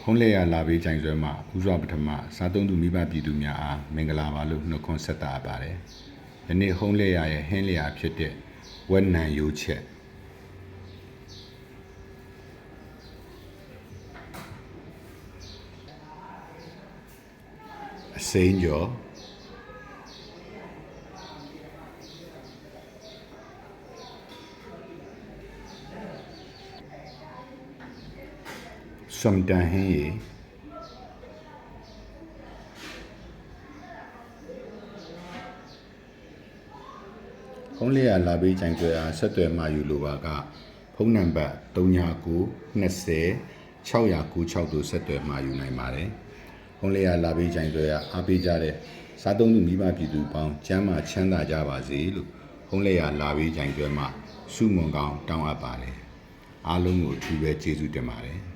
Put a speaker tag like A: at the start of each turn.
A: ဟုံးလေရလာပေးကြိုင်ဆွဲမှာဦးစွာပထမစားသုံးသူမိဘပြည်သူများအားမင်္ဂလာပါလို့နှုတ်ခွန်းဆက်တာပါတယ်။ဒီနေ့ဟုံးလေရရဲ့ဟင်းလျာဖြစ်တဲ့ဝက်နံရိုးချက်အစိမ်းကျော်စွမ်တန်ဟင်းရီဟုံးလေရလာပေးကြိုင်ဆွဲအားဆက်သွယ်မှယူလိုပါကဖုန်းနံပါတ်39 20 696တို့ဆက်သွယ်မှယူနိုင်ပါတယ်။ဟုံးလေရလာပေးကြိုင်ဆွဲအားအားပေးကြတဲ့စားသုံးသူမိဘပြည်သူပေါင်းကျန်းမာချမ်းသာကြပါစေလို့ဟုံးလေရလာပေးကြိုင်ဆွဲမှဆုမွန်ကောင်းတောင်းအပ်ပါတယ်။အားလုံးကိုအထူးပဲကျေးဇူးတင်ပါတယ်။